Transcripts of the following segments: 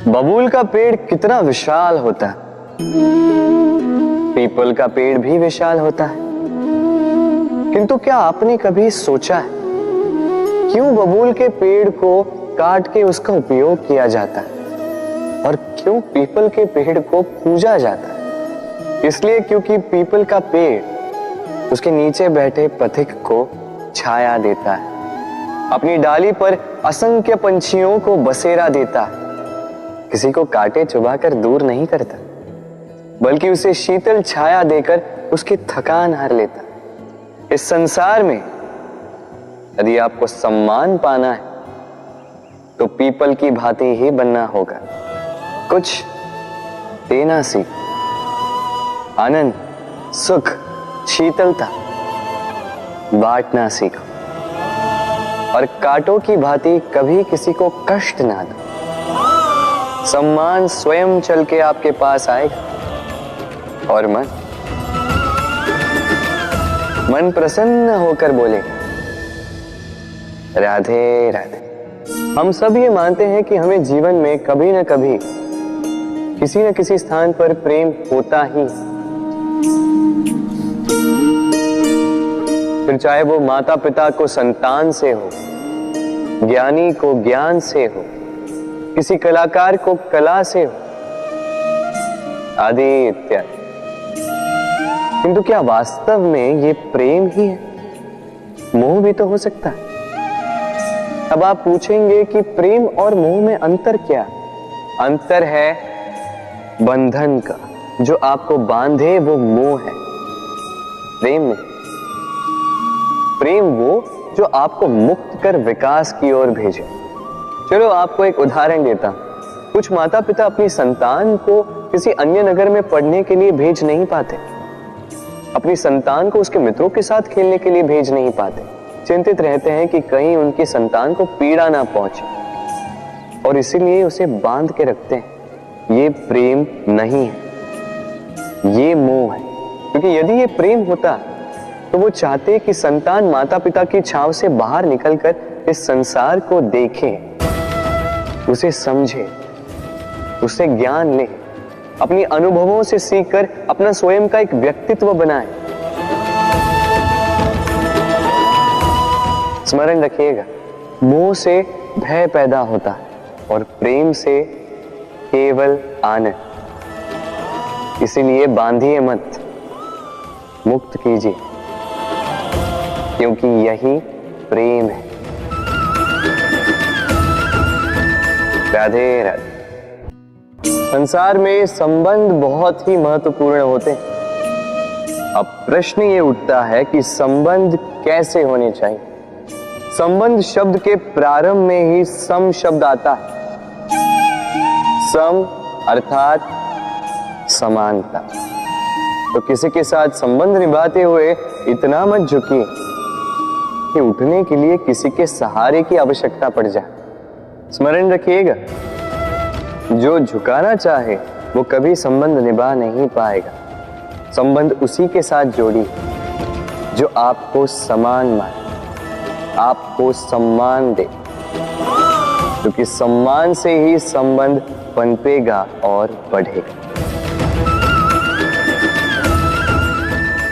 बबूल का पेड़ कितना विशाल होता है, पीपल का पेड़ भी विशाल होता है, किंतु क्या आपने कभी सोचा है क्यों बबूल के पेड़ को काट के उसका उपयोग किया जाता है और क्यों पीपल के पेड़ को पूजा जाता है? इसलिए क्योंकि पीपल का पेड़ उसके नीचे बैठे पथिक को छाया देता है, अपनी डाली पर असंख्य पंछियों को बसेरा देता है, किसी को काटे चुबाकर दूर नहीं करता, बल्कि उसे शीतल छाया देकर उसकी थकान हर लेता। इस संसार में यदि आपको सम्मान पाना है तो पीपल की भांति ही बनना होगा। कुछ देना सीख, आनंद, सुख, शीतलता बांटना सीखो और कांटों की भांति कभी किसी को कष्ट ना दो। सम्मान स्वयं चल के आपके पास आएगा और मन प्रसन्न होकर बोले राधे राधे। हम सब ये मानते हैं कि हमें जीवन में कभी न कभी किसी न किसी स्थान पर प्रेम होता ही, फिर चाहे वो माता पिता को संतान से हो, ज्ञानी को ज्ञान से हो, किसी कलाकार को कला से हो, आदि इत्यादि। किंतु क्या वास्तव में ये प्रेम ही है? मोह भी तो हो सकता है। अब आप पूछेंगे कि प्रेम और मोह में अंतर क्या? अंतर है बंधन का, जो आपको बांधे वो मोह है, प्रेम नहीं। प्रेम वो जो आपको मुक्त कर विकास की ओर भेजे। चलो आपको एक उदाहरण देता हूं। कुछ माता पिता अपनी संतान को किसी अन्य नगर में पढ़ने के लिए भेज नहीं पाते, अपनी संतान को उसके मित्रों के साथ खेलने के लिए भेज नहीं पाते, चिंतित रहते हैं कि कहीं उनकी संतान को पीड़ा ना पहुंचे और इसीलिए उसे बांध के रखते हैं। ये प्रेम नहीं है, ये मोह है। क्योंकि यदि ये प्रेम होता तो वो चाहते कि संतान माता पिता की छांव से बाहर निकलकर इस संसार को देखे, उसे समझे, उससे ज्ञान ले, अपनी अनुभवों से सीखकर अपना स्वयं का एक व्यक्तित्व बनाए। स्मरण रखिएगा, मोह से भय पैदा होता है और प्रेम से केवल आनंद। इसीलिए बांधिए मत, मुक्त कीजिए, क्योंकि यही प्रेम है। राधे राधे। संसार में संबंध बहुत ही महत्वपूर्ण होते हैं। अब प्रश्न ये उठता है कि संबंध कैसे होने चाहिए। संबंध शब्द के प्रारंभ में ही सम शब्द आता है। सम अर्थात समानता। तो किसी के साथ संबंध निभाते हुए इतना मत झुकिए कि उठने के लिए किसी के सहारे की आवश्यकता पड़ जाए। स्मरण रखिएगा, जो झुकाना चाहे वो कभी संबंध निभा नहीं पाएगा। संबंध उसी के साथ जोड़ी जो आपको समान माने, आपको सम्मान दे, क्योंकि सम्मान से ही संबंध पनपेगा और बढ़ेगा।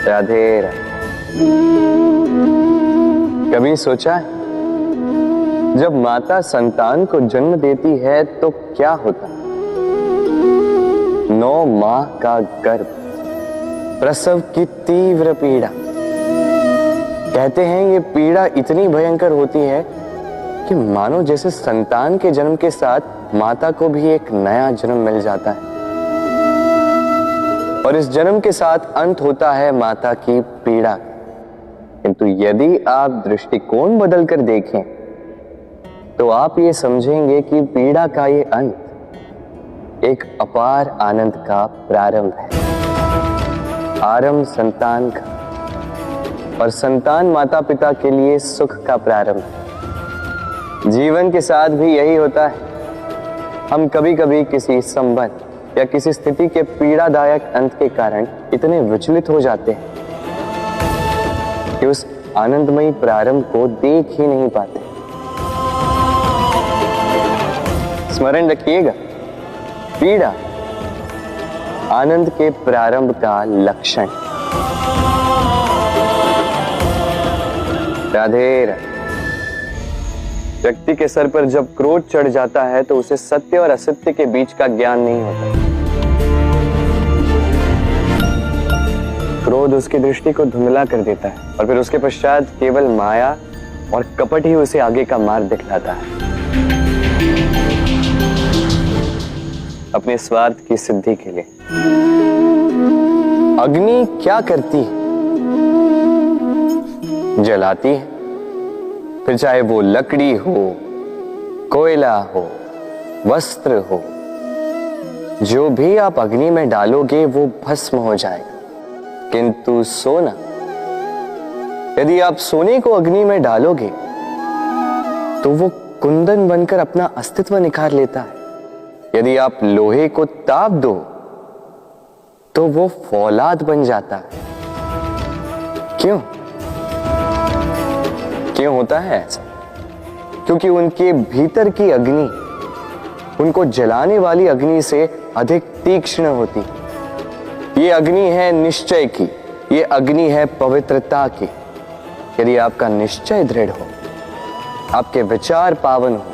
राधे राधे। कभी सोचा है जब माता संतान को जन्म देती है तो क्या होता? 9 माह का गर्भ, प्रसव की तीव्र पीड़ा। कहते हैं ये पीड़ा इतनी भयंकर होती है कि मानो जैसे संतान के जन्म के साथ माता को भी एक नया जन्म मिल जाता है और इस जन्म के साथ अंत होता है माता की पीड़ा। किंतु यदि आप दृष्टिकोण बदलकर देखें तो आप ये समझेंगे कि पीड़ा का ये अंत एक अपार आनंद का प्रारंभ है। आरंभ संतान का और संतान माता पिता के लिए सुख का प्रारंभ है। जीवन के साथ भी यही होता है। हम कभी कभी किसी संबंध या किसी स्थिति के पीड़ादायक अंत के कारण इतने विचलित हो जाते हैं कि उस आनंदमयी प्रारंभ को देख ही नहीं पाते। स्मरण रखिएगा, पीड़ा आनंद के प्रारंभ का लक्षण। राधे राधे। व्यक्ति के सर पर जब क्रोध चढ़ जाता है तो उसे सत्य और असत्य के बीच का ज्ञान नहीं होता। क्रोध उसकी दृष्टि को धुंधला कर देता है और फिर उसके पश्चात केवल माया और कपट ही उसे आगे का मार्ग दिखलाता है, अपने स्वार्थ की सिद्धि के लिए। अग्नि क्या करती है? जलाती है, फिर चाहे वो लकड़ी हो, कोयला हो, वस्त्र हो, जो भी आप अग्नि में डालोगे वो भस्म हो जाएगा। किंतु सोना, यदि आप सोने को अग्नि में डालोगे तो वो कुंदन बनकर अपना अस्तित्व निखार लेता है। यदि आप लोहे को ताप दो तो वो फौलाद बन जाता है। क्यों क्यों होता है ऐसा? क्योंकि उनके भीतर की अग्नि उनको जलाने वाली अग्नि से अधिक तीक्ष्ण होती। ये अग्नि है निश्चय की, ये अग्नि है पवित्रता की। यदि आपका निश्चय दृढ़ हो, आपके विचार पावन हो,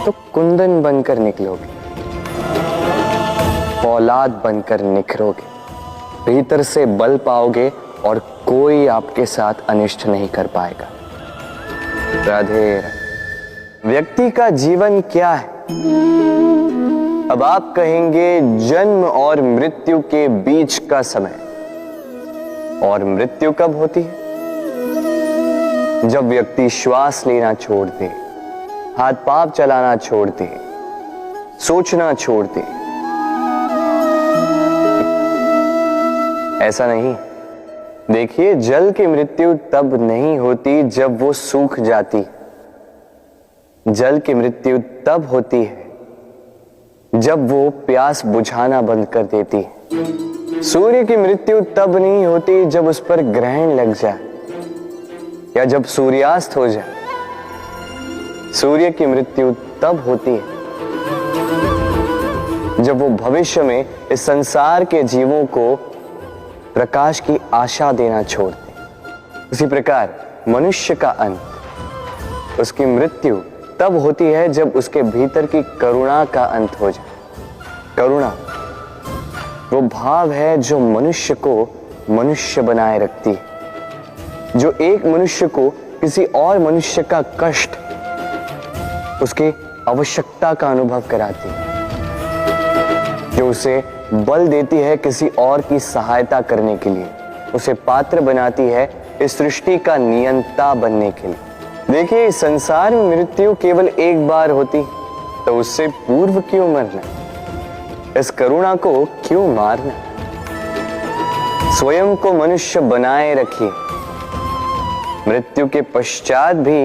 तो कुंदन बनकर निकलोगे, फौलाद बनकर निखरोगे, भीतर से बल पाओगे और कोई आपके साथ अनिष्ट नहीं कर पाएगा। राधे राधे। व्यक्ति का जीवन क्या है? अब आप कहेंगे जन्म और मृत्यु के बीच का समय। और मृत्यु कब होती है? जब व्यक्ति श्वास लेना छोड़ दे, हाथ पांव चलाना छोड़ दे, सोचना छोड़ दे। ऐसा नहीं। देखिए, जल की मृत्यु तब नहीं होती जब वो सूख जाती। जल की मृत्यु तब होती है जब वो प्यास बुझाना बंद कर देती है। सूर्य की मृत्यु तब नहीं होती जब उस पर ग्रहण लग जाए या जब सूर्यास्त हो जाए। सूर्य की मृत्यु तब होती है जब वो भविष्य में इस संसार के जीवों को प्रकाश की आशा देना छोड़ दे। उसी प्रकार मनुष्य का अंत, उसकी मृत्यु तब होती है जब उसके भीतर की करुणा का अंत हो जाए। करुणा वो भाव है जो मनुष्य को मनुष्य बनाए रखती है, जो एक मनुष्य को किसी और मनुष्य का कष्ट, उसकी आवश्यकता का अनुभव कराती है, जो उसे बल देती है किसी और की सहायता करने के लिए, उसे पात्र बनाती है इस सृष्टि का नियंता बनने के लिए। देखिए, इस संसार में मृत्यु केवल एक बार होती, तो उससे पूर्व क्यों मरना? इस करुणा को क्यों मारना? स्वयं को मनुष्य बनाए रखिए। मृत्यु के पश्चात भी